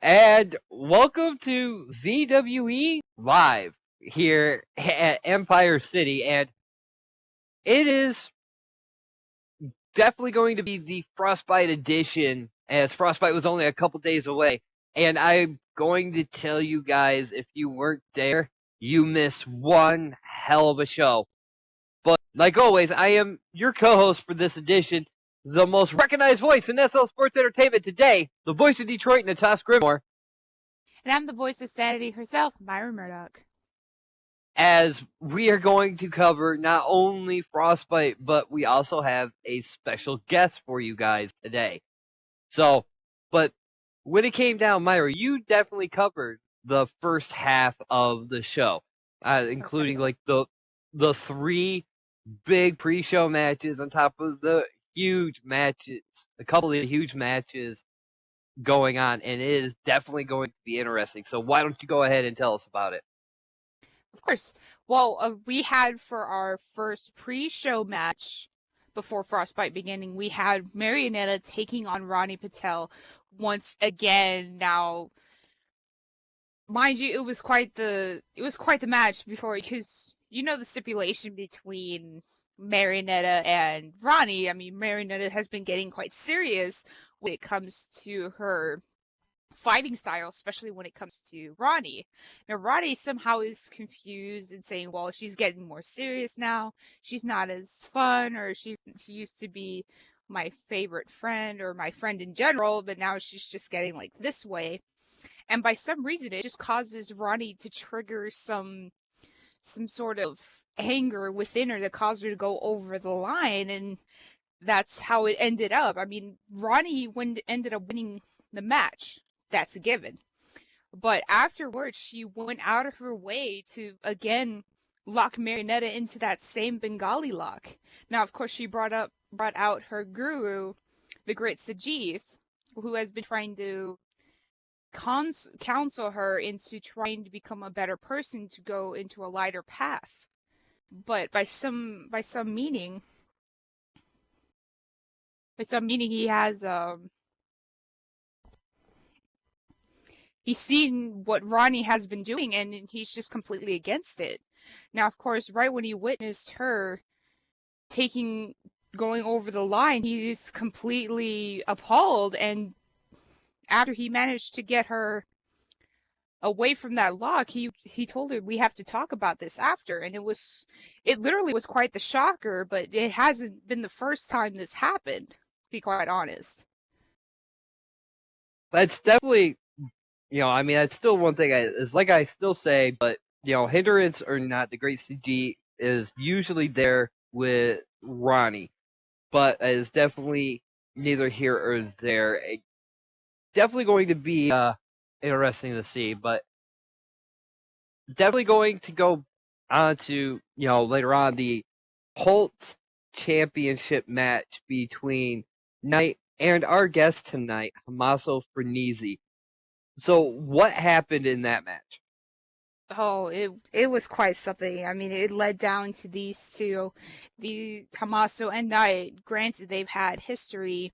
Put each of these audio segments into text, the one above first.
and welcome to VWE Live here at Empire City. And it is definitely going to be the Frostbite edition, as Frostbite was only a couple days away. And I'm going to tell you guys, if you weren't there, you missed one hell of a show. But like always, I am your co-host for this edition, the most recognized voice in SL Sports Entertainment today, the voice of Detroit, Natasha Grimore. And I'm the voice of sanity herself, Myra Murdoch. As we are going to cover not only Frostbite, but we also have a special guest for you guys today. But when it came down, Myra, you definitely covered the first half of the show, including like the three big pre-show matches on top of the huge matches, a couple of huge matches going on, and it is definitely going to be interesting. So why don't you go ahead and tell us about it? Of course. Well, we had for our first pre-show match before Frostbite beginning, we had Marionetta taking on Ronnie Patel once again. Now, mind you, it was quite the match before, because you know the stipulation between Marionetta and Ronnie. I mean, Marionetta has been getting quite serious when it comes to her fighting style, especially when it comes to Ronnie. Now, Ronnie somehow is confused and saying, well, she's getting more serious now. She's not as fun, or she used to be my favorite friend, or my friend in general, but now she's just getting like this way. And by some reason, it just causes Ronnie to trigger some sort of anger within her that caused her to go over the line, and that's how it ended up. I mean, Ronnie ended up winning the match. That's a given. But afterwards, she went out of her way to, again, lock Marionetta into that same Bengali lock. Now, of course, she brought out her guru, the great Sajith, who has been trying to counsel her into trying to become a better person, to go into a lighter path. But by some meaning, he has he's seen what Ronnie has been doing, and he's just completely against it. Now, of course, right when he witnessed her going over the line, he's completely appalled, and after he managed to get her away from that lock, he told her, we have to talk about this after. And it literally was quite the shocker, but it hasn't been the first time this happened, to be quite honest. That's definitely, I mean, that's still one thing. It's like I still say, but hindrance or not, the great CG is usually there with Ronnie, but it's definitely neither here or there. Definitely going to be interesting to see, but definitely going to go on to later on the Holt Championship match between Knight and our guest tonight, Tommaso Farnese. So what happened in that match? Oh, it was quite something. I mean, it led down to these two, the Tommaso and Knight. Granted, they've had history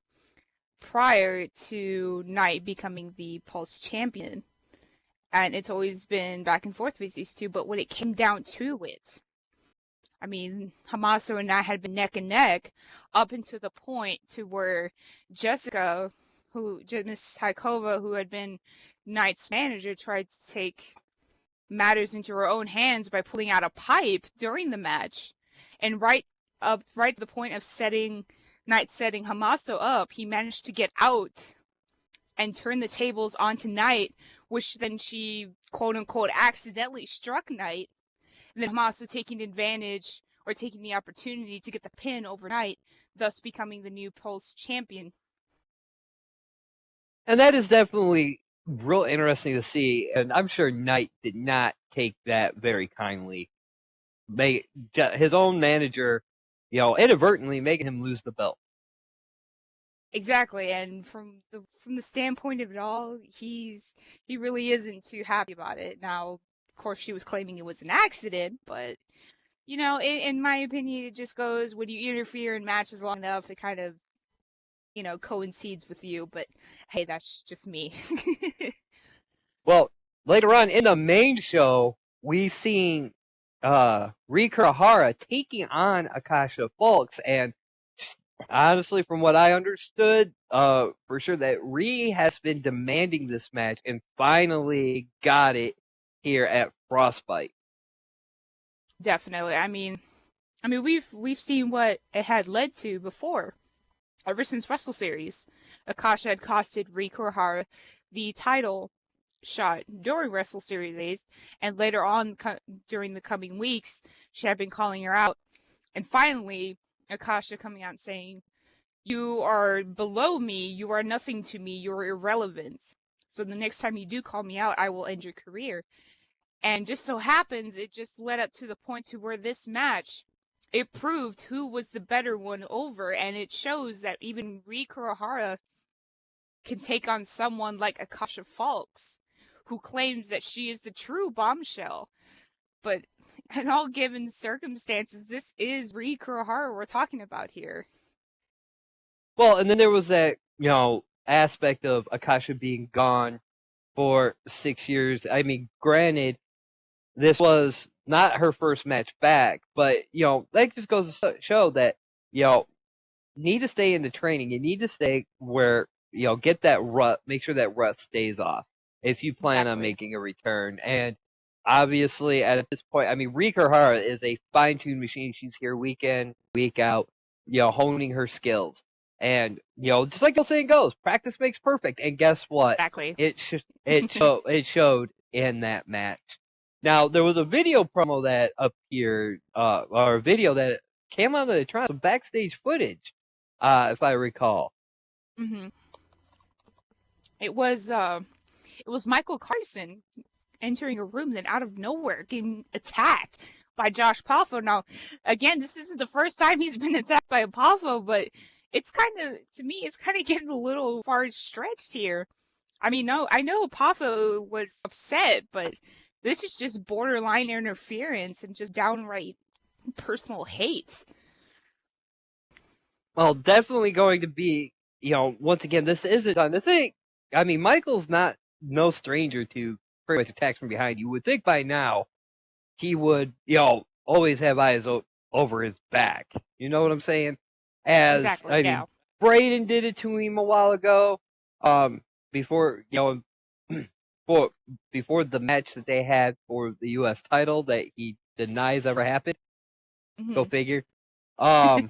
prior to Knight becoming the Pulse champion, and it's always been back and forth with these two. But when it came down to it, I mean, Tommaso and Knight had been neck and neck up until the point to where Jessica, Miss Haikova, who had been Knight's manager, tried to take matters into her own hands by pulling out a pipe during the match, and right to the point of Knight setting Tommaso up, he managed to get out and turn the tables onto Knight, which then she quote unquote accidentally struck Knight, and then Tommaso taking advantage, or taking the opportunity to get the pin over Knight, thus becoming the new Pulse champion. And that is definitely real interesting to see, and I'm sure Knight did not take that very kindly. His own manager, inadvertently making him lose the belt. Exactly, and from the standpoint of it all, he really isn't too happy about it. Now, of course, she was claiming it was an accident, but in my opinion, it just goes, when you interfere in matches long enough, it kind of coincides with you. But hey, that's just me. Well, later on in the main show, we seen Rika Hara taking on Akasha Folks, and honestly, from what I understood, for sure that Ree has been demanding this match and finally got it here at Frostbite. Definitely. I mean, we've seen what it had led to before. Ever since Wrestle Series, Akasha had costed Rika Hara the title shot during Wrestle Series 8, and later on during the coming weeks, she had been calling her out. And finally, Akasha coming out and saying, "You are below me, you are nothing to me, you're irrelevant. So the next time you do call me out, I will end your career." And just so happens, it just led up to the point to where this match, it proved who was the better one over, and it shows that even Ree Kurohara can take on someone like Akasha Falks, who claims that she is the true bombshell. But in all given circumstances, this is Ree Kurohara we're talking about here. Well, and then there was that, aspect of Akasha being gone for 6 years. I mean, granted, this was not her first match back, but, that just goes to show that, need to stay in the training. You need to stay where, get that rut, make sure that rut stays off if you plan on making a return. And obviously, at this point, I mean, Rika Hara is a fine-tuned machine. She's here week in, week out, honing her skills. And, just like the saying goes, practice makes perfect. And guess what? Exactly. It showed in that match. Now, there was a video promo that appeared, or a video that came out of the trial, some backstage footage, if I recall. Mm-hmm. It was Michael Carson entering a room, then out of nowhere getting attacked by Josh Poffo. Now, again, this isn't the first time he's been attacked by a Poffo, but it's kind of getting a little far stretched here. I mean, no, I know Poffo was upset, but this is just borderline interference and just downright personal hate. Well, definitely going to be, once again, this isn't done. This ain't, I mean, Michael's no stranger to pretty much attacks from behind. You would think by now he would, always have eyes over his back. You know what I'm saying? Exactly, I mean, Braden did it to him a while ago. Before, before the match that they had for the U.S. title that he denies ever happened. Mm-hmm. Go figure. I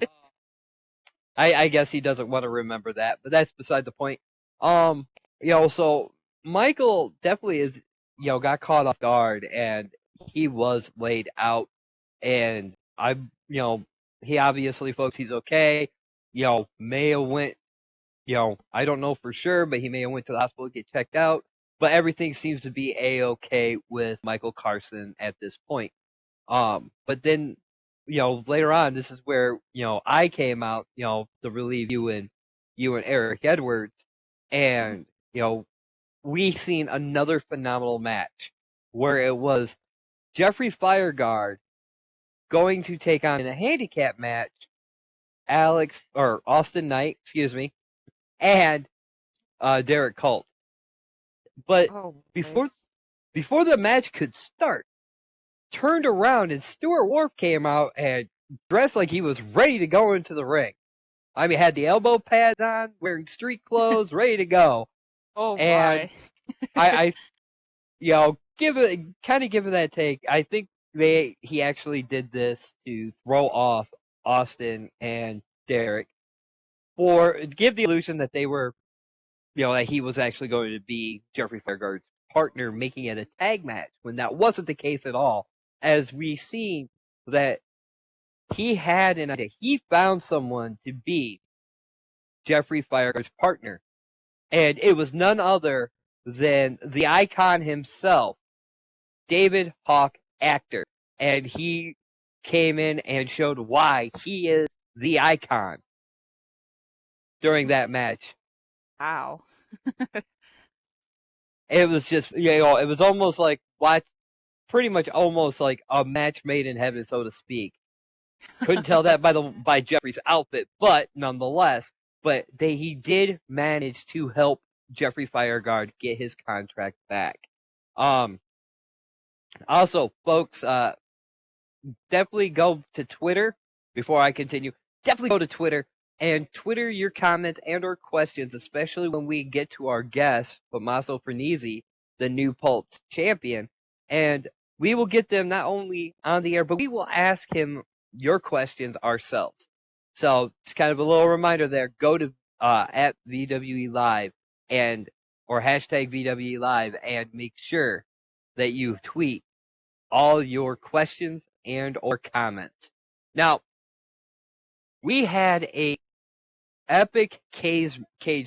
guess he doesn't want to remember that, but that's beside the point. So Michael definitely is, got caught off guard and he was laid out, and he obviously, folks, he's okay. May have went, I don't know for sure, but he may have went to the hospital to get checked out. But everything seems to be A-okay with Michael Carson at this point. But then, later on, this is where, I came out, to relieve you and Eric Edwards. And, we seen another phenomenal match where it was Jeffrey Fireguard going to take on in a handicap match Austin Knight, and Derek Colt. But before the match could start, turned around and Stuart Wharf came out and dressed like he was ready to go into the ring. I mean, had the elbow pads on, wearing street clothes, ready to go. Oh and my! Given that take, I think he actually did this to throw off Austin and Derek, give the illusion that they were, that he was actually going to be Jeffrey Fireguard's partner, making it a tag match, when that wasn't the case at all. As we seen that he had an idea. He found someone to be Jeffrey Fireguard's partner. And it was none other than the icon himself, David Hawk Actor. And he came in and showed why he is the icon during that match. Wow. It was just, it was almost like pretty much almost like a match made in heaven, so to speak. Couldn't tell that by Jeffrey's outfit, but nonetheless, he did manage to help Jeffrey Fireguard get his contract back. Also, folks, definitely go to Twitter before I continue. Definitely go to Twitter and Twitter your comments and or questions, especially when we get to our guest, Tommaso Farnese, the new Pulse champion. And we will get them not only on the air, but we will ask him your questions ourselves. So it's kind of a little reminder there. Go to at VWE Live and or hashtag VWE Live and make sure that you tweet all your questions and or comments. Now, we had a epic cage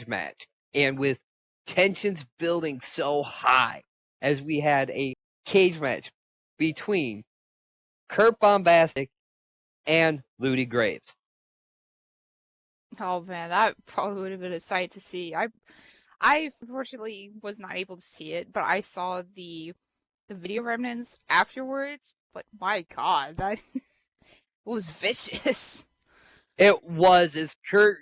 match, and with tensions building so high as we had a cage match between Kurt Bombastic and Ludi Graves. Oh man, that probably would have been a sight to see. I unfortunately was not able to see it, but I saw the video remnants afterwards. But my God, that was vicious. It was as Kurt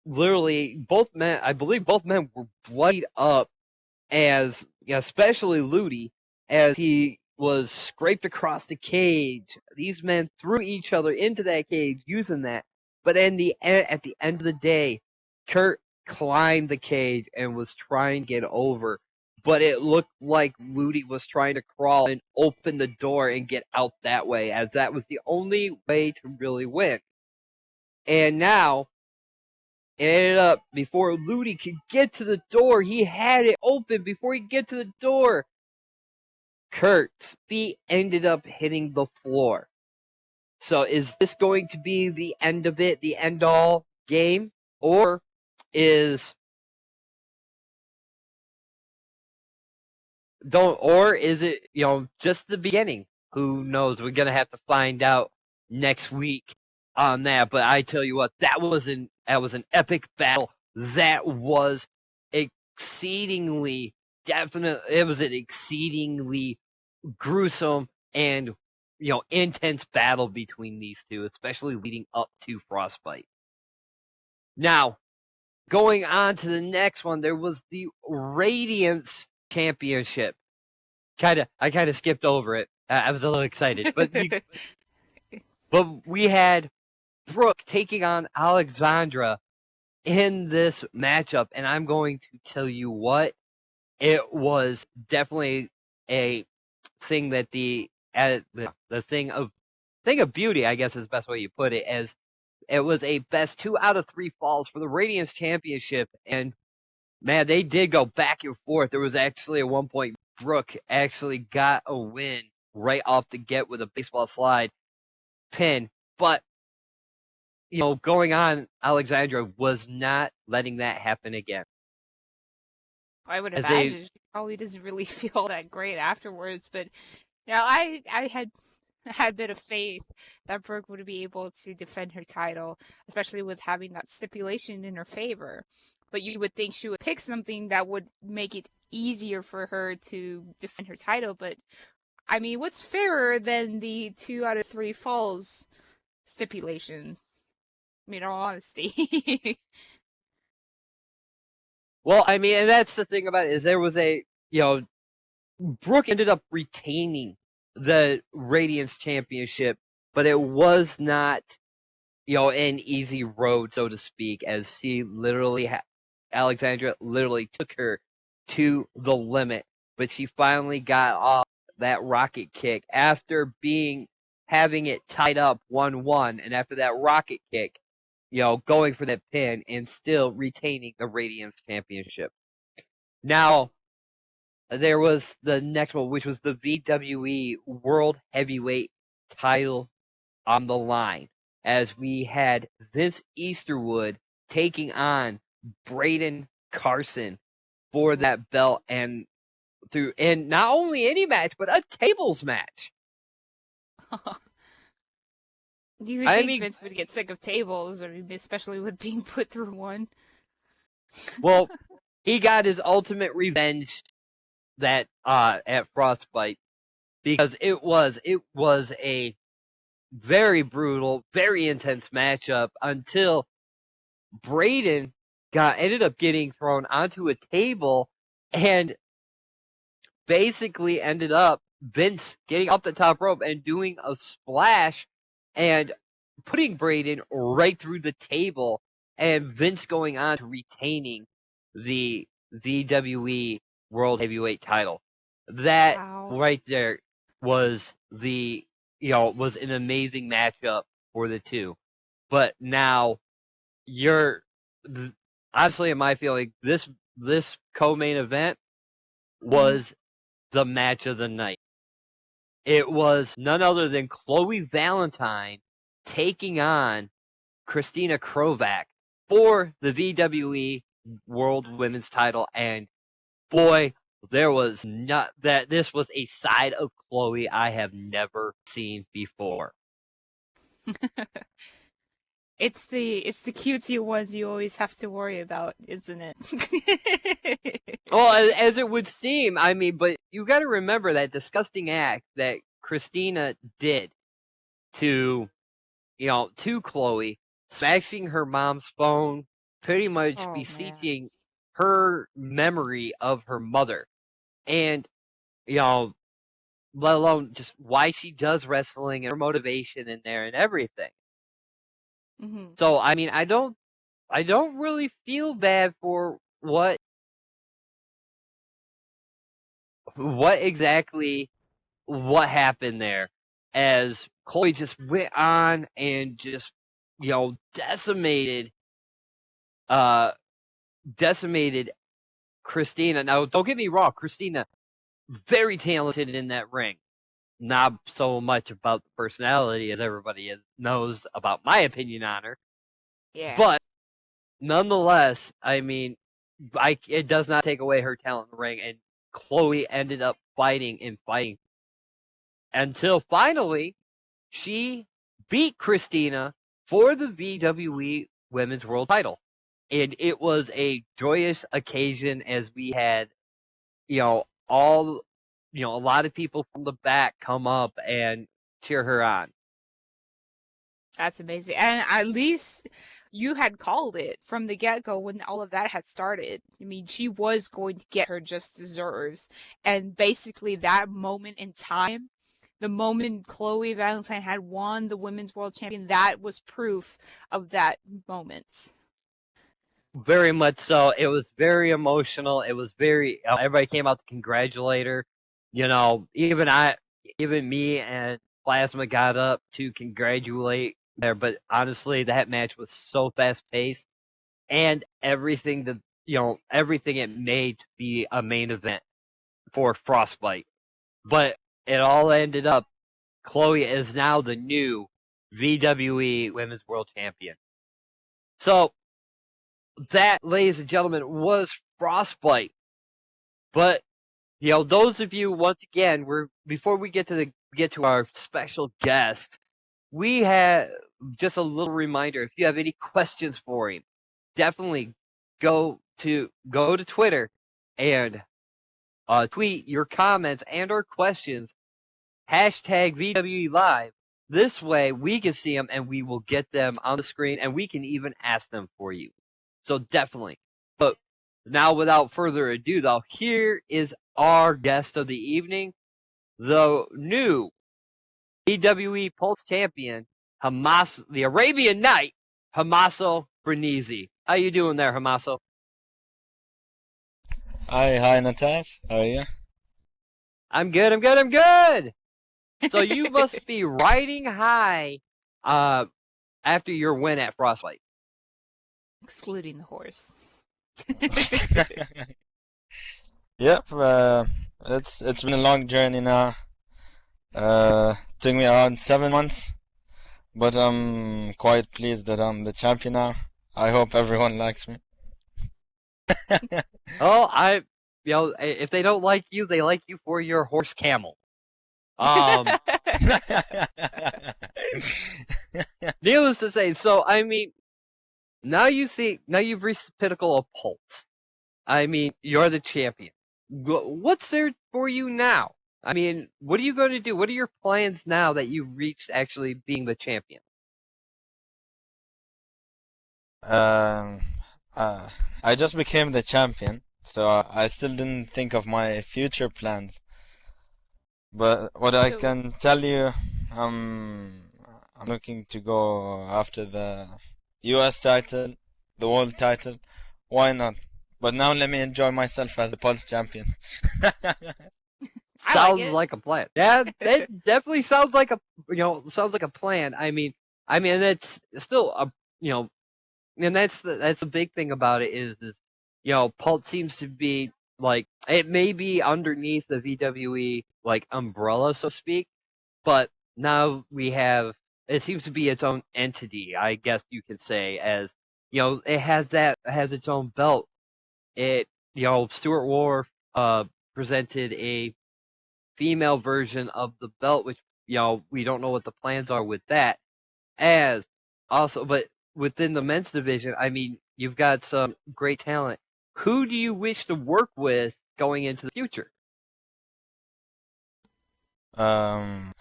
literally I believe both men were bloodied up, as especially Ludi, as he was scraped across the cage. These men threw each other into that cage using that. But at the end of the day, Kurt climbed the cage and was trying to get over. But it looked like Ludi was trying to crawl and open the door and get out that way, as that was the only way to really win. And now, it ended up, before Ludi could get to the door, he had it open before he could get to the door. Kurt's feet ended up hitting the floor. So is this going to be the end of it, the end all game? Or is it, just the beginning? Who knows? We're gonna have to find out next week on that. But I tell you what, that was an epic battle. That was exceedingly it was an exceedingly gruesome and intense battle between these two, especially leading up to Frostbite. Now, going on to the next one, there was the Radiance Championship. I kind of skipped over it. I was a little excited, but we had Brooke taking on Alexandra in this matchup, and I'm going to tell you what, it was definitely a thing that the thing of beauty, I guess is the best way you put it, as it was a best 2 out of 3 falls for the Radiance Championship, and man, they did go back and forth. There was actually at one point Brooke actually got a win right off the get with a baseball slide pin, but going on, Alexandra was not letting that happen again. I would imagine she probably doesn't really feel that great afterwards, but I had a bit of faith that Brooke would be able to defend her title, especially with having that stipulation in her favor. But you would think she would pick something that would make it easier for her to defend her title. But I mean, what's fairer than the 2 out of 3 falls stipulation? I mean, in all honesty. Well, I mean, and that's the thing about it, is there was Brooke ended up retaining the Radiance Championship, but it was not, an easy road, so to speak, as she literally Alexandra literally took her to the limit, but she finally got off that rocket kick after having it tied up 1-1, and after that rocket kick, going for that pin and still retaining the Radiance Championship. Now, there was the next one, which was the VWE World Heavyweight title on the line, as we had Vince Easterwood taking on Braden Carson for that belt, and not only any match, but a tables match. Do you think Vince would get sick of tables, especially with being put through one? Well, he got his ultimate revenge at Frostbite, because it was a very brutal, very intense matchup until Braden ended up getting thrown onto a table, and basically ended up Vince getting up the top rope and doing a splash and putting Braden right through the table, and Vince going on to retaining the VWE World Heavyweight title. That Wow. right there was was an amazing matchup for the two. But now honestly, in my feeling, this co-main event was the match of the night. It was none other than Chloe Valentine taking on Christina Krovac for the VWE World Women's title, and boy, this was a side of Chloe I have never seen before. It's the cutesy ones you always have to worry about, isn't it? Well, as it would seem, I mean, but you got to remember that disgusting act that Christina did to Chloe, smashing her mom's phone, pretty much beseeching her memory of her mother, and let alone just why she does wrestling and her motivation in there and everything. Mm-hmm. So I mean, I don't really feel bad for what exactly what happened there, as Chloe just went on and just decimated Christina. Now, don't get me wrong, Christina, very talented in that ring. Not so much about the personality, as everybody knows about my opinion on her. Yeah. But nonetheless, I mean, it does not take away her talent in the ring. And Chloe ended up fighting until finally she beat Christina for the VWE Women's World title. And it was a joyous occasion, as we had, a lot of people from the back come up and cheer her on. That's amazing. And at least you had called it from the get-go when all of that had started. I mean, she was going to get her just deserves. And basically that moment in time, the moment Chloe Valentine had won the Women's World Champion, that was proof of that moment. Very much so. It was very emotional. It was everybody came out to congratulate her. Even me and Plasma got up to congratulate there. But honestly, that match was so fast paced, and everything it made to be a main event for Frostbite. But it all ended up, Chloe is now the new VWE Women's World Champion. So that, ladies and gentlemen, was Frostbite. But those of you, once again, before we get to our special guest, we have just a little reminder. If you have any questions for him, definitely go to Twitter and tweet your comments and or questions, #VWE Live. This way we can see them and we will get them on the screen, and we can even ask them for you. So definitely. But now, without further ado, though, here is our guest of the evening, the new VWE Pulse Champion, the Arabian Knight, Hamaso Brinisi. How you doing there, Hamaso? Hi, Natas. How are you? I'm good. So you must be riding high after your win at Frostbite. Excluding the horse. Yep, it's been a long journey now. Took me around 7 months, but I'm quite pleased that I'm the champion now. I hope everyone likes me. Oh, if they don't like you, they like you for your horse Camel. Needless to say, so I mean, now you've reached the pinnacle of Pulse. I mean, you're the champion. What's there for you now? I mean, what are you going to do? What are your plans now that you've reached actually being the champion? I just became the champion, So I still didn't think of my future plans. But what I So, can tell you, I'm looking to go after the US title, the world title. Why not? But now let me enjoy myself as the Pulse champion. I like Sounds it. like a plan. Yeah, that definitely sounds like a sounds like a plan. I mean it's still a and that's the big thing about it is Pulse seems to be like it may be underneath the VWE like umbrella, so to speak, but now we have it seems to be its own entity, I guess you could say, as it has its own belt. It Stuart Wharf presented a female version of the belt, which we don't know what the plans are with that. As also, but within the men's division, I mean, you've got some great talent. Who do you wish to work with going into the future?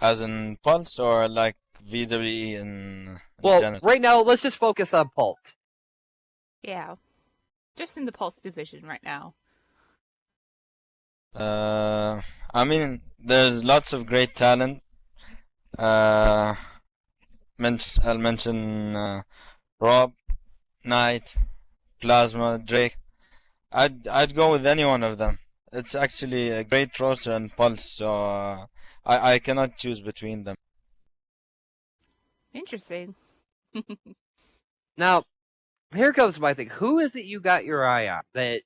As in Pulse or like VWE in Well, general? right now, let's just focus on Pulse. Yeah, just in the Pulse division right now. I mean, there's lots of great talent. Uh, I'll mention Rob, Knight, Plasma, Drake. I'd go with any one of them. It's actually a great roster and Pulse, so I cannot choose between them. Interesting. Now, here comes my thing. Who is it you got your eye on that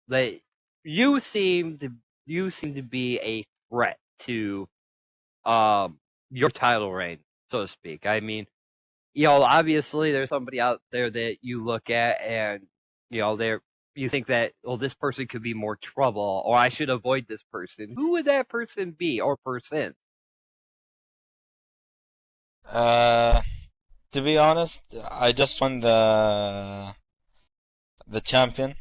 that you seem to be a threat to your title reign, so to speak? I mean, obviously there's somebody out there that you look at and you think that, well, this person could be more trouble, or I should avoid this person. Who would that person be or person? Uh, to be honest, I just won the champion,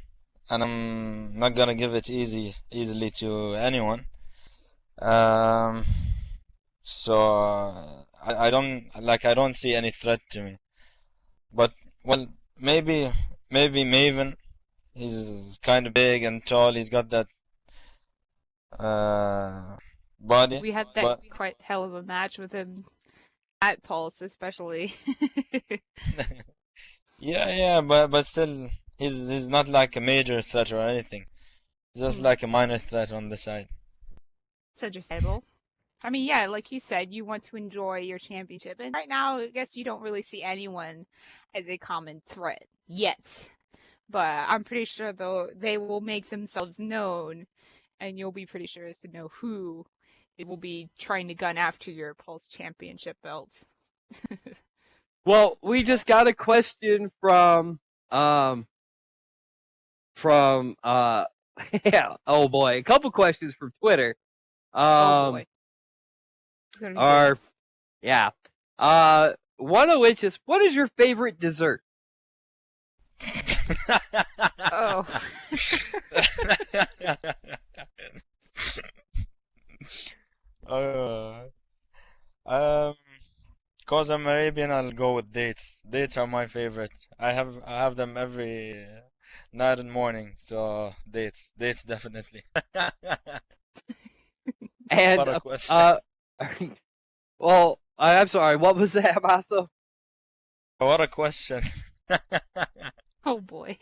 and I'm not gonna give it easily to anyone. Um, so I don't see any threat to me. But well, maybe Maven. He's kind of big and tall. He's got that body. We had that But quite hell of a match with him at Pulse, especially. yeah, but still, he's not like a major threat or anything. He's just like a minor threat on the side. It's understandable. I mean, yeah, like you said, you want to enjoy your championship. And right now, I guess you don't really see anyone as a common threat yet. But I'm pretty sure, though, they will make themselves known, and you'll be pretty sure as to know who it will be trying to gun after your Pulse Championship belt. Well, we just got a question from yeah, oh boy, a couple questions from Twitter. Oh boy. It's gonna be Are good. yeah. One of which is, what is your favorite dessert? Oh. uh, um, cause I'm Arabian, I'll go with dates. Dates are my favorite. I have them every night and morning. So dates definitely. And What a question. well, I'm sorry. What was that, Maso? What a question. Oh boy.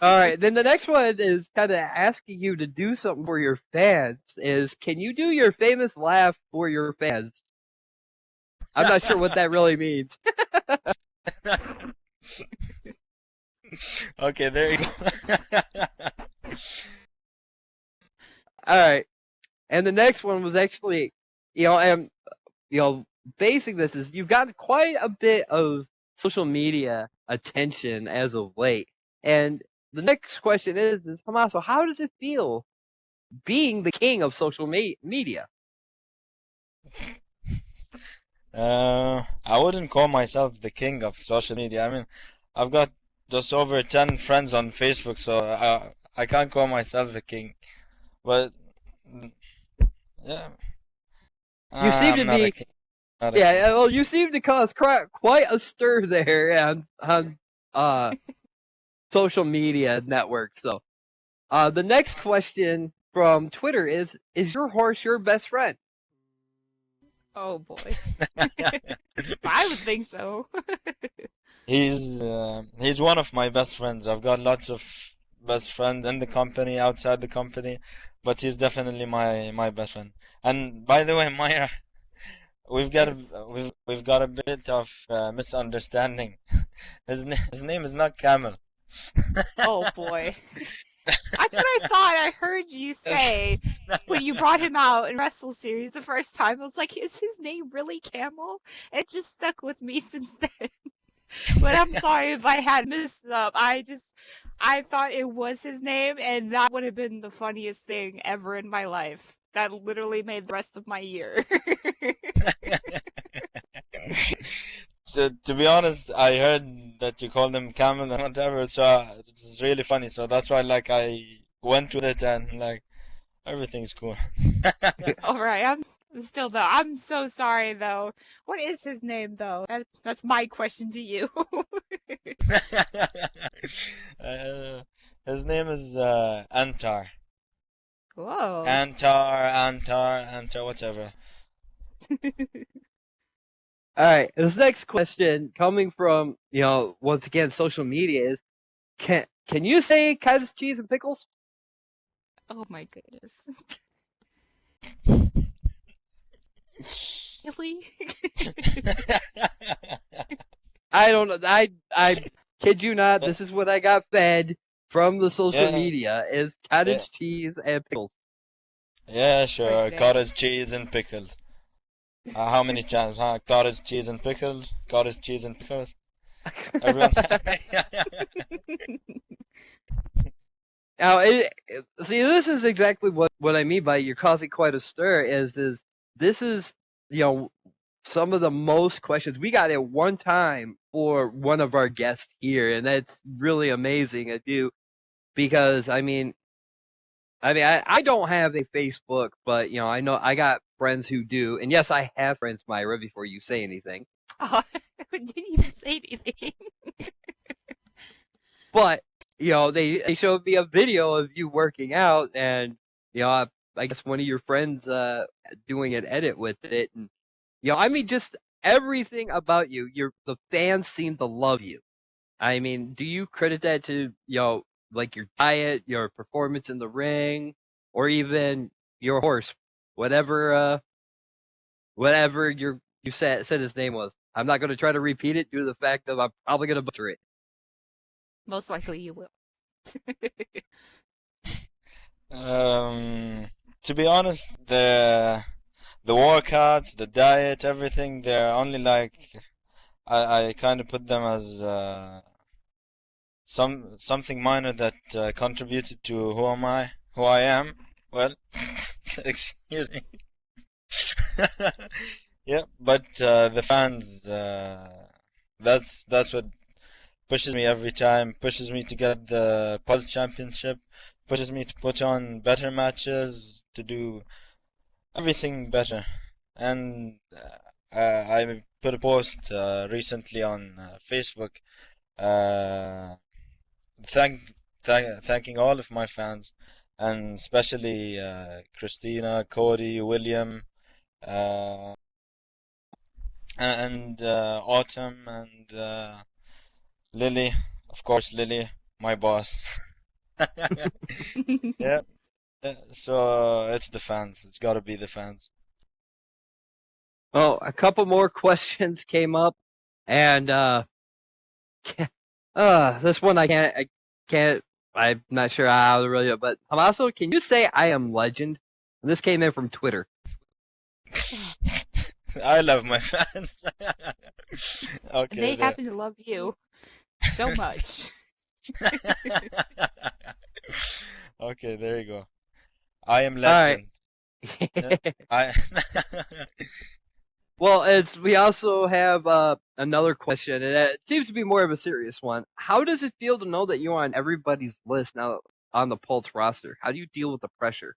All right, then the next one is kind of asking you to do something for your fans. Is, can you do your famous laugh for your fans? I'm not sure what that really means. Okay, there you go. All right, and the next one was actually, and basing this is, you've got quite a bit of social media attention as of late, and the next question is Hamaso, how does it feel being the king of social media? I wouldn't call myself the king of social media. I mean, I've got just over 10 friends on Facebook, so I can't call myself a king. But yeah, You seem to I'm not a be, king. Not a yeah, king. well, you seem to cause quite a stir there on social media networks. So, The next question from Twitter is your horse your best friend? Oh boy. I would think so. He's one of my best friends. I've got lots of best friends in the company, outside the company, but he's definitely my best friend. And by the way, Maya, we've got we've got a bit of misunderstanding. His name is not Camel. Oh boy. That's what I thought I heard you say when you brought him out in Wrestle Series the first time. I was like, is his name really Camel? It just stuck with me since then. But I'm sorry if I had messed up. I thought it was his name, and that would have been the funniest thing ever in my life. That literally made the rest of my year. To be honest, I heard that you called him Camel and whatever, so it's really funny. So that's why, like, I went with it and like everything's cool. Alright, I'm so sorry though. What is his name though? That's my question to you. His name is Antar. Whoa. Antar, whatever. All right, this next question coming from once again social media is can you say cottage cheese and pickles? Oh my goodness. Really? I don't know. I kid you not. This is what I got fed from the social Yeah. media is cottage Yeah. cheese and pickles. Yeah, sure. Okay. Cottage cheese and pickles. How many times, huh? Cottage cheese and pickles. Cottage cheese and pickles. Everyone. Now, see, this is exactly what I mean by you're causing quite a stir. Is this is some of the most questions we got at one time for one of our guests here, and that's really amazing. I do because I mean I don't have a Facebook, but I know I got friends who do, and yes, I have friends, Myra. Before you say anything, Oh, I didn't even say anything. but they showed me a video of you working out, and I guess one of your friends doing an edit with it, and I mean just everything about you. The fans seem to love you. I mean, do you credit that to like your diet, your performance in the ring, or even your horse, whatever you said his name was? I'm not going to try to repeat it due to the fact that I'm probably going to butcher it. Most likely you will. To be honest, the workouts, the diet, everything, they're only like I kind of put them as something minor that contributed to who I am. Well, excuse me. Yeah, but the fans, that's what pushes me every time, pushes me to get the Pulse Championship, pushes me to put on better matches, to do everything better. And I put a post recently on Facebook uh, thanking all of my fans, and especially Christina, Cody, William, uh, and Autumn, and Lily, of course, Lily, my boss. Yeah, so it's the fans. It's got to be the fans. Oh, a couple more questions came up, and this one I can't. I'm not sure how to really, but Hamaso, can you say I am legend? And this came in from Twitter. I love my fans. Okay. They happen to love you so much. Okay, there you go. I am right. legend. I Well, we also have another question, and it seems to be more of a serious one. How does it feel to know that you're on everybody's list now on the Pulse roster? How do you deal with the pressure?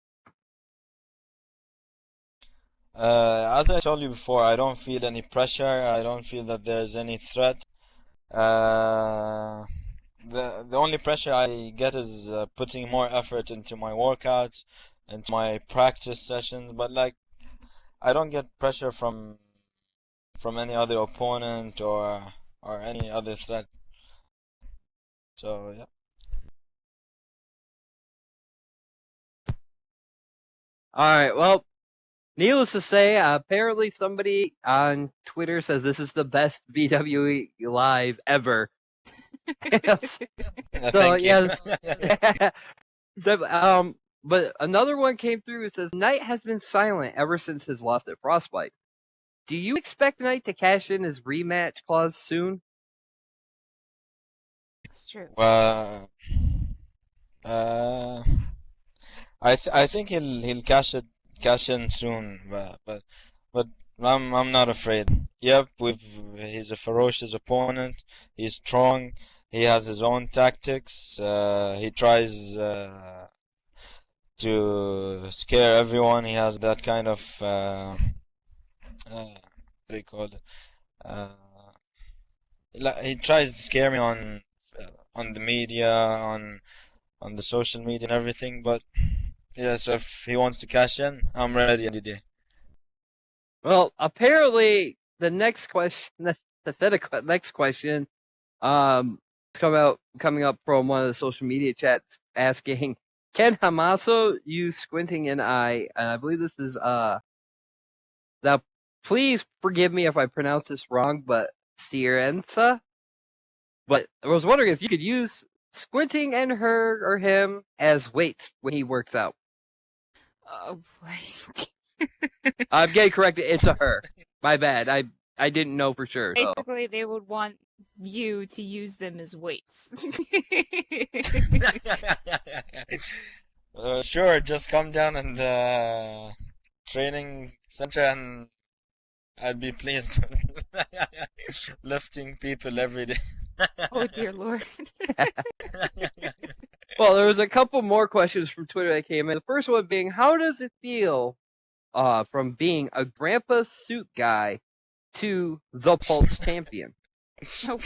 As I told you before, I don't feel any pressure. I don't feel that there's any threat. Uh, the only pressure I get is putting more effort into my workouts, into my practice sessions. But like, I don't get pressure from any other opponent or any other threat. So yeah. All right. Well, needless to say, apparently somebody on Twitter says this is the best VWE live ever. So Thank you. yes. But another one came through. It says Knight has been silent ever since his loss at Frostbite. Do you expect Knight to cash in his rematch clause soon? It's true. Well, uh, I think he'll cash in soon, but I'm not afraid. Yep, he's a ferocious opponent. He's strong. He has his own tactics. He tries to scare everyone. He has that kind of what do you call it? Uh, he tries to scare me on the media, on the social media and everything. But yes, if he wants to cash in, I'm ready any day. Well, apparently the next question, the next question, coming up from one of the social media chats asking, can Hamaso use squinting an eye? And I believe this is now please forgive me if I pronounce this wrong, but Sierenza. But I was wondering if you could use squinting and her or him as weights when he works out. Oh, boy. I'm getting corrected. It's a her. My bad. I didn't know for sure. So. Basically, they would want you to use them as weights. Sure, just come down in the training center and I'd be pleased lifting people every day. Oh, dear Lord. Well, there was a couple more questions from Twitter that came in. The first one being, how does it feel from being a grandpa suit guy to the Pulse champion? Oh,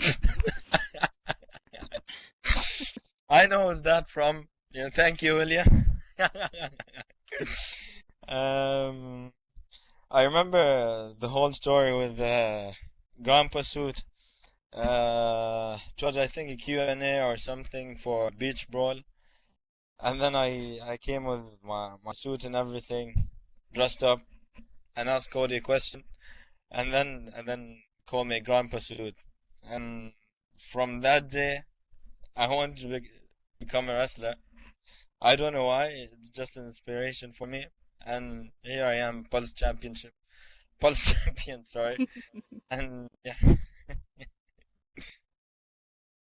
I know who's that from. Yeah, thank you, Ilya. I remember the whole story with Grandpa Suit. It was, I think, a Q&A or something for Beach Brawl. And then I came with my suit and everything, dressed up, and asked Cody a question. And then called me Grandpa Suit. And from that day, I wanted to become a wrestler. I don't know why, it's just an inspiration for me. And here I am, Pulse champion, sorry. And yeah.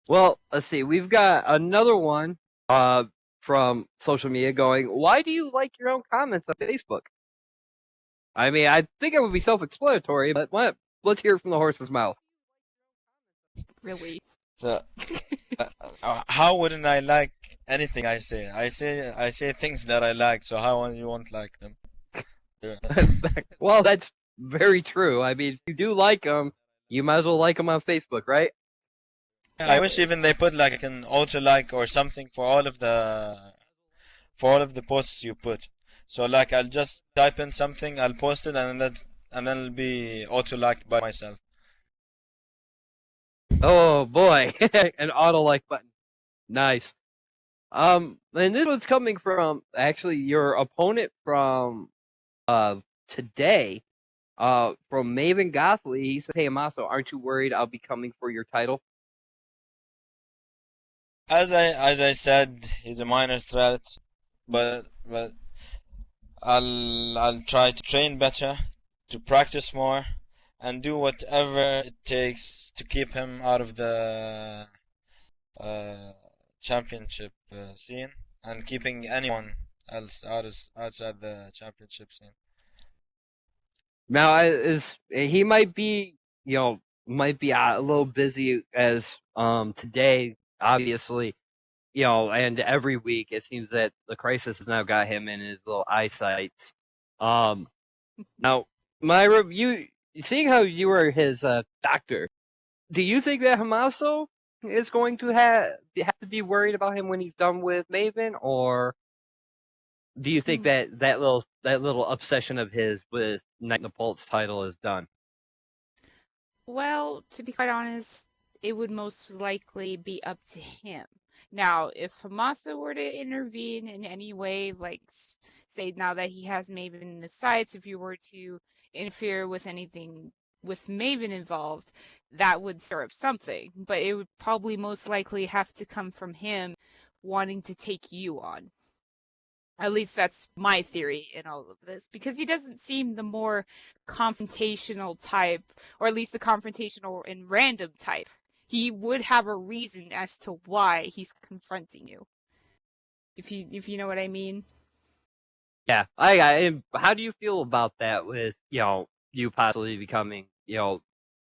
Well, let's see. We've got another one from social media going, why do you like your own comments on Facebook? I mean, I think it would be self-explanatory, but let's hear it from the horse's mouth. really? So, how wouldn't I like anything I say? I say things that I like, so how you won't like them? Yeah. Well, that's very true. I mean, if you do like them, you might as well like them on Facebook, right? I wish even they put like an auto like or something for all of the posts you put. So like I'll just type in something, I'll post it, and then it'll be auto liked by myself. Oh boy, an auto like button. Nice. And this one's coming from actually your opponent from today. From Maven Gothley. He said, "Hey Amaso, aren't you worried I'll be coming for your title?" As I said, he's a minor threat, but I'll try to train better, to practice more, and do whatever it takes to keep him out of the championship scene, and keeping anyone else outside the championship scene. Now, he might be, might be a little busy as today, obviously, and every week it seems that the crisis has now got him in his little eyesight. Now, Myra, seeing how you were his doctor, do you think that Hamaso is going to have to be worried about him when he's done with Maven, or do you think that that little obsession of his with Knight in the Pulse title is done? Well, to be quite honest, it would most likely be up to him. Now, if Hamasa were to intervene in any way, like say now that he has Maven in his sights, if you were to interfere with anything with Maven involved, that would stir up something. But it would probably most likely have to come from him wanting to take you on. At least that's my theory in all of this, because he doesn't seem the more confrontational type, or at least the confrontational and random type. He would have a reason as to why he's confronting you. If you know what I mean. Yeah, I how do you feel about that with, you possibly becoming,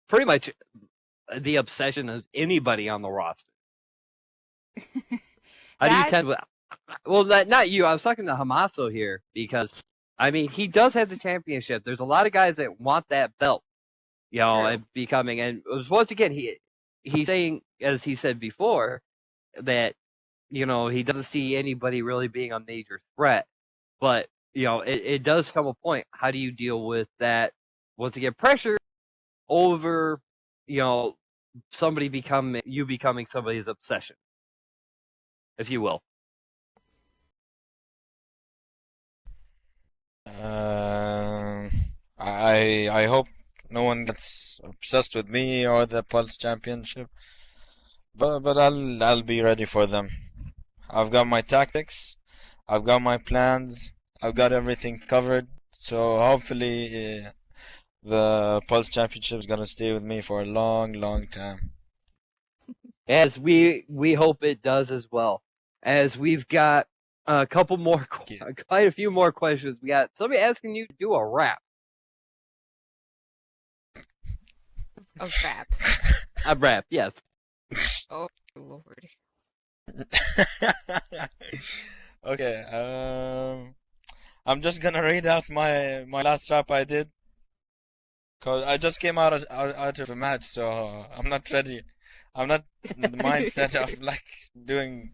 pretty much the obsession of anybody on the roster? How do you tend to... Well, not you. I was talking to Hamaso here because, I mean, he does have the championship. There's a lot of guys that want that belt, True. and becoming. And it was, once again, he's saying, as he said before, that he doesn't see anybody really being a major threat. But it does come a point. How do you deal with that? Once again, pressure over somebody becoming somebody's obsession, if you will. I hope no one gets obsessed with me or the Pulse Championship, but I'll be ready for them. I've got my tactics, I've got my plans, I've got everything covered. So hopefully the Pulse Championship is gonna stay with me for a long, long time. As we hope it does as well. As we've got a couple more, quite a few more questions. We got somebody asking you to do a rap. A rap. A rap, yes. Oh Lord. Okay. I'm just gonna read out my last rap I did, cause I just came out of a match, so I'm not ready. I'm not in the mindset of like doing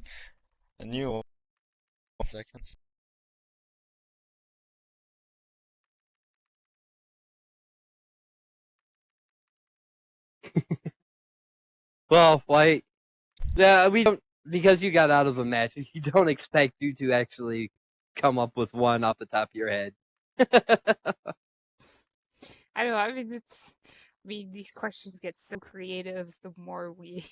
a new 1 seconds. Well, White. Yeah, we don't, because you got out of a match. You don't expect you to actually come up with one off the top of your head. I don't know. I mean, these questions get so creative the more we.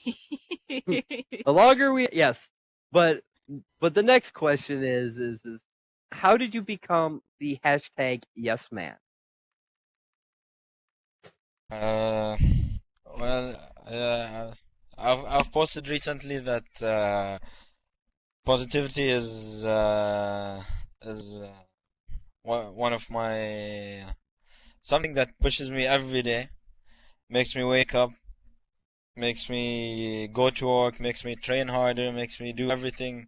The longer we, yes, but the next question is how did you become the hashtag yes man? Well, I've posted recently that positivity is one of my something that pushes me every day, makes me wake up, makes me go to work, makes me train harder, makes me do everything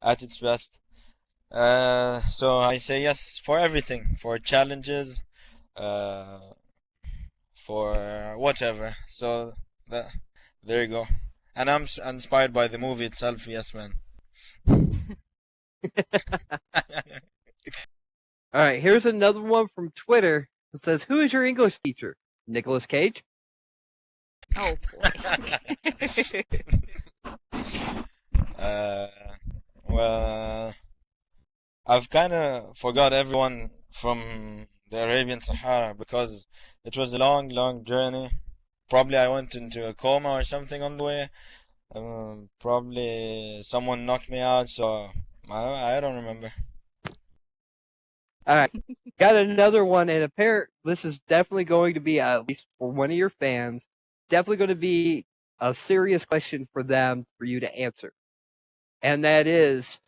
at its best. So I say yes for everything, for challenges, for whatever. So there you go. And I'm inspired by the movie itself. Yes, man. All right, here's another one from Twitter. It says, "Who is your English teacher? Nicolas Cage?" Oh boy. Well, I've kind of forgot everyone from the Arabian Sahara because it was a long, long journey. Probably I went into a coma or something on the way. Probably someone knocked me out, so I don't remember. All right, got another one, and this is definitely going to be, at least for one of your fans, definitely going to be a serious question for them for you to answer. And that is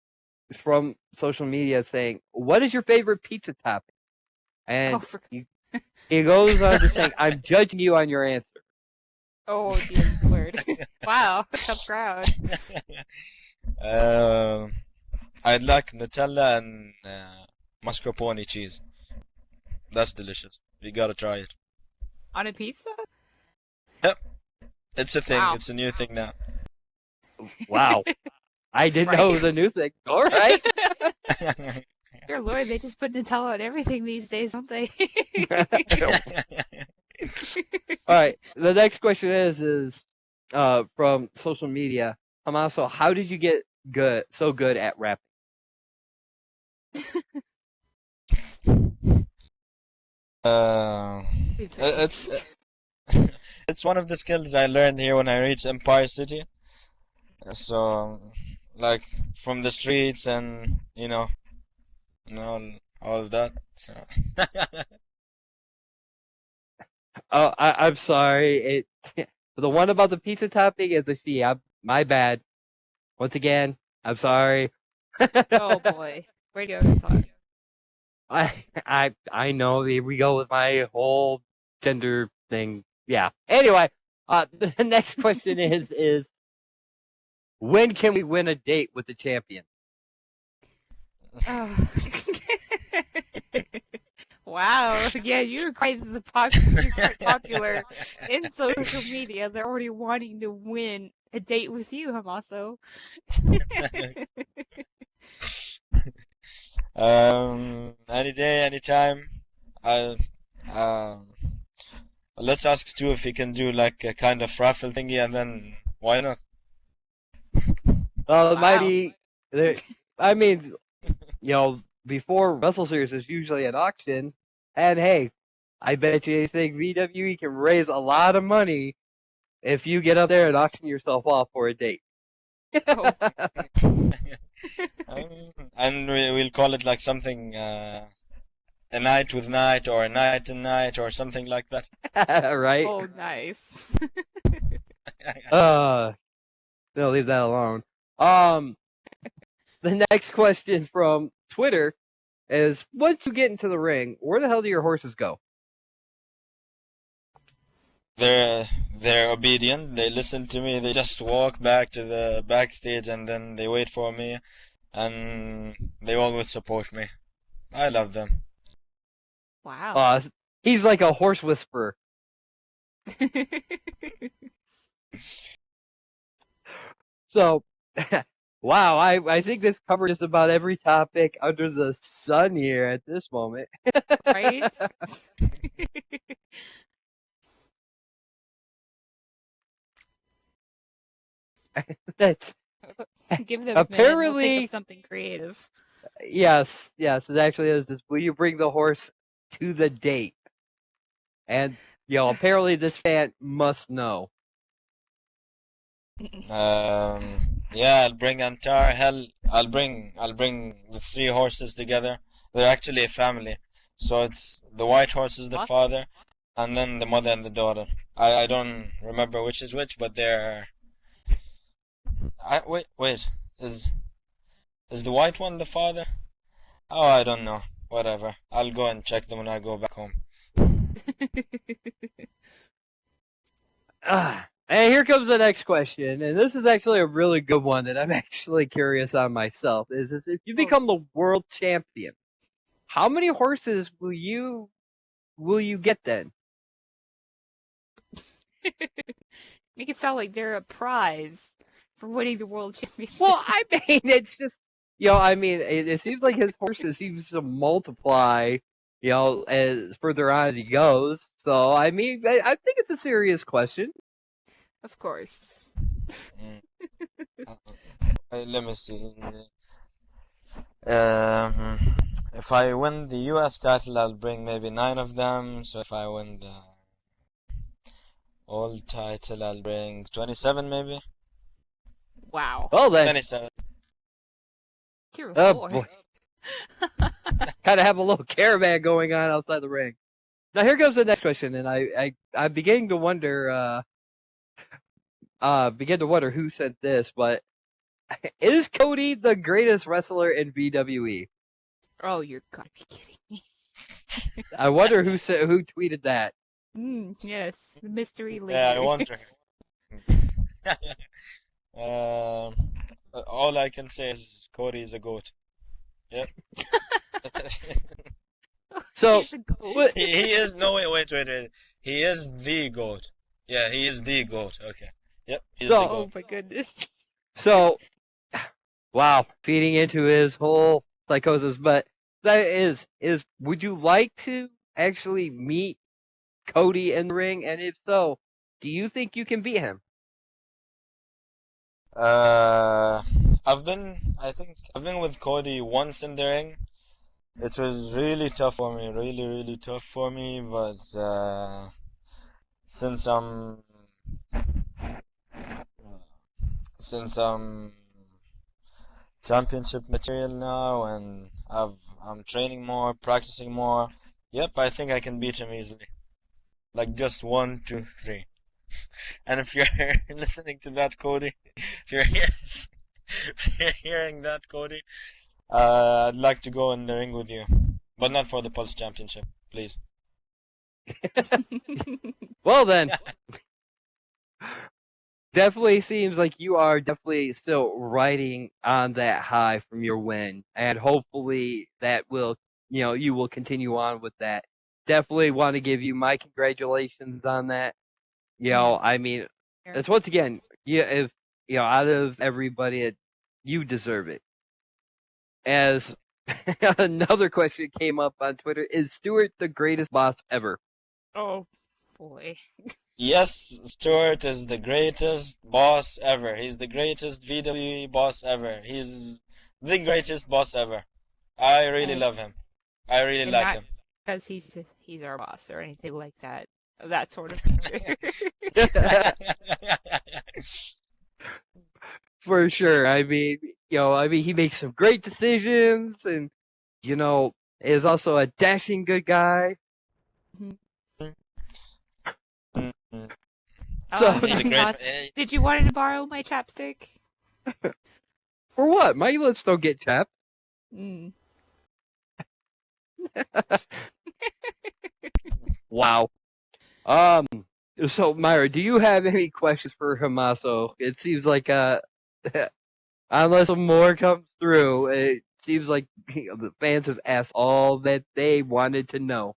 from social media saying, "What is your favorite pizza topping?" And he goes on to saying, "I'm judging you on your answer." Oh dear Lord! Wow, tough crowd. I'd like Nutella and mascarpone cheese. That's delicious. You gotta try it. On a pizza? Yep. It's a thing. Wow. It's a new thing now. Wow. I didn't know it Right. was a new thing. All right. Dear Lord, they just put Nutella on everything these days, don't they? All right. The next question is from social media. Hamaso, how did you get so good at rapping? It's it's one of the skills I learned here when I reached Empire City. So, like from the streets and all of that. So. Oh, I'm sorry. The one about the pizza topping is a she. My bad. Once again, I'm sorry. Oh boy. Where do you have your thoughts? I know. Here we go with my whole gender thing. Yeah. Anyway, the next question is when can we win a date with the champion? Oh. Wow. Yeah, you're quite quite popular in social media. They're already wanting to win a date with you, Hamaso. Any day, anytime. Let's ask Stu if he can do like a kind of raffle thingy, and then why not? Well, it might Wow. be. I mean, before Wrestle Series is usually an auction, and hey, I bet you anything VWE can raise a lot of money if you get up there and auction yourself off for a date. Oh. And we'll call it like something, a night with night, or a night and night, or something like that. Right? Oh, nice. No, leave that alone. The next question from Twitter is: once you get into the ring, where the hell do your horses go? They're obedient. They listen to me. They just walk back to the backstage, and then they wait for me, and they always support me. I love them. Wow. He's like a horse whisperer. So, wow, I think this covered just about every topic under the sun here at this moment. Right? That's Give them a minute. We'll think apparently of something creative. yes, it actually is. This, will you bring the horse to the date? And apparently this fan must know. Yeah, I'll bring Antar. Hell, I'll bring the three horses together. They're actually a family. So it's the white horse is the What? father, and then the mother and the daughter. I don't remember which is which, but they're. Wait. Is the white one the father? Oh, I don't know. Whatever. I'll go and check them when I go back home. And here comes the next question, and this is actually a really good one that I'm actually curious on myself. Is if you become the world champion, how many horses will you get then? Make it sound like they're a prize for winning the world championship. Well, I mean, it's just it seems like his horses seems to multiply, as further on as he goes. So I mean, I think it's a serious question. Of course. Mm. Let me see. If I win the US title, I'll bring maybe 9 of them. So if I win the world title, I'll bring 27 maybe. Wow. Well then, 27. Dear oh Lord. boy, kind of have a little caravan going on outside the ring. Now here comes the next question, and I'm beginning to wonder. Begin to wonder who sent this, but is Cody the greatest wrestler in WWE? Oh, you're gotta be kidding me. I wonder who tweeted that. Yes, the mystery lady. Yeah, I wonder. All I can say is Cody is a goat. Yep. So He's a goat. what- He is no wait. He is the goat. Yeah, he is the goat. Okay. Yep. He's So- the Oh goat. my goodness. So, wow, feeding into his whole psychosis. But that is. Would you like to actually meet Cody in the ring? And if so, do you think you can beat him? Uh, I think I've been with Cody once in the ring. It was really tough for me, really, really tough for me. But since I'm since I'm championship material now, and I'm training more, practicing more. Yep, I think I can beat him easily. Like just one, two, three. And if you're listening to that, Cody, if you're here, if you're hearing that, Cody, I'd like to go in the ring with you, but not for the Pulse Championship, please. Well then, definitely seems like you are definitely still riding on that high from your win, and hopefully that will, you will continue on with that. Definitely want to give you my congratulations on that. I mean, it's once again, if out of everybody, you deserve it. As another question came up on Twitter, is Stewart the greatest boss ever? Oh boy. Yes, Stuart is the greatest boss ever. He's the greatest VWE boss ever. He's the greatest boss ever. I really And, love him. I really and like not him. because he's our boss or anything like that. Of that sort of nature. For sure. I mean, he makes some great decisions, and is also a dashing good guy. So He's a great. Boss, did you want to borrow my chapstick? for what? My lips don't get chapped. Mm. Wow. So Myra, do you have any questions for Hamaso? It seems like unless more comes through, it seems like the fans have asked all that they wanted to know.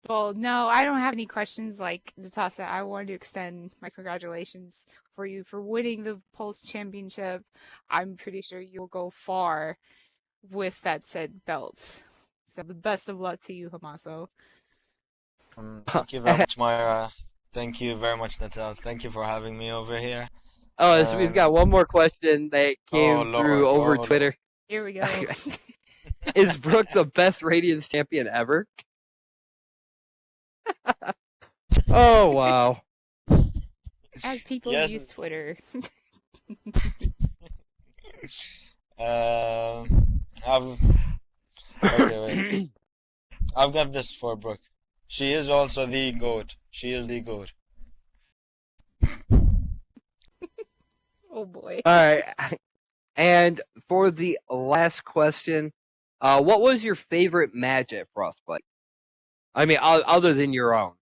Well, no, I don't have any questions like Natasha. I wanted to extend my congratulations for you for winning the Pulse Championship. I'm pretty sure you'll go far with that said belt. So the best of luck to you, Hamaso. Thank you very much, Myra. Thank you very much, Natas. Thank you for having me over here. Oh, so we've got one more question that came through over Twitter. Lord. Here we go. Is Brooke the best Radiance champion ever? Oh wow! As people use Twitter. Wait. I've got this for Brooke. She is also the GOAT. She is the GOAT. Oh boy. Alright. And for the last question, what was your favorite match at Frostbite? I mean, other than your own.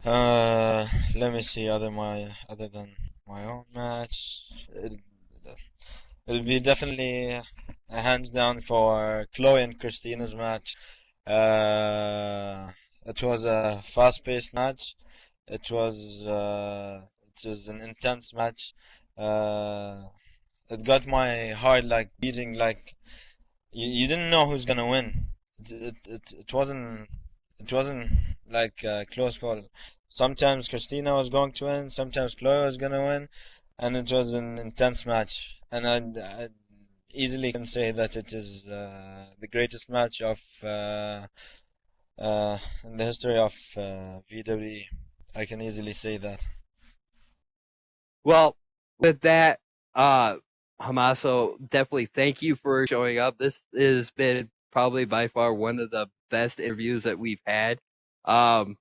Let me see. Other than my own match, it'll be definitely a hands down for Chloe and Christina's match. It was a fast-paced match. It was an intense match. It got my heart like beating like you didn't know who's gonna win. It wasn't like a close call. Sometimes Christina was going to win, sometimes Chloe was gonna win, and it was an intense match. And I easily can say that it is the greatest match of in the history of VWE. I can easily say that. Well, with that, Hamaso, definitely thank you for showing up. This has been probably by far one of the best interviews that we've had. And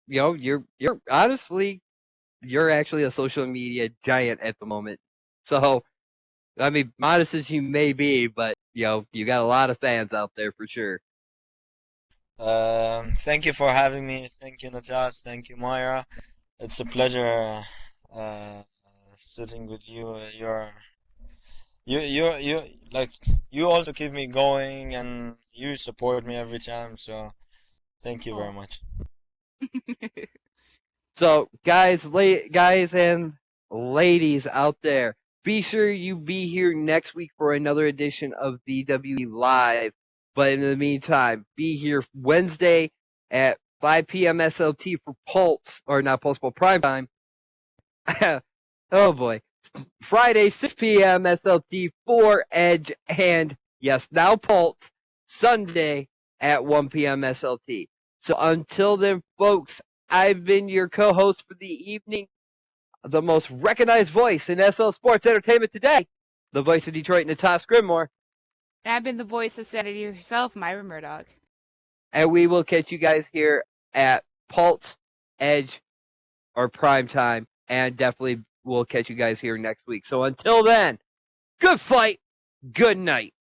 you're honestly, you're actually a social media giant at the moment. So, I mean, modest as you may be, but you got a lot of fans out there for sure. Thank you for having me. Thank you, Natas. Thank you, Myra. It's a pleasure sitting with you. You like you also keep me going and you support me every time. So thank you very much. So guys and ladies out there, be sure you be here next week for another edition of WWE Live. But in the meantime, be here Wednesday at 5 p.m. SLT for Pulse, or not Pulse, but Primetime. Oh boy. Friday, 6 p.m. SLT for Edge and, yes, now Pulse. Sunday at 1 p.m. SLT. So until then, folks, I've been your co-host for the evening, the most recognized voice in SL Sports Entertainment today, the voice of Detroit, Natasha Grimmore. And I've been the voice of Sanity herself, Myra Murdoch. And we will catch you guys here at Pulse, Edge, or Primetime, and definitely we'll catch you guys here next week. So until then, good fight, good night.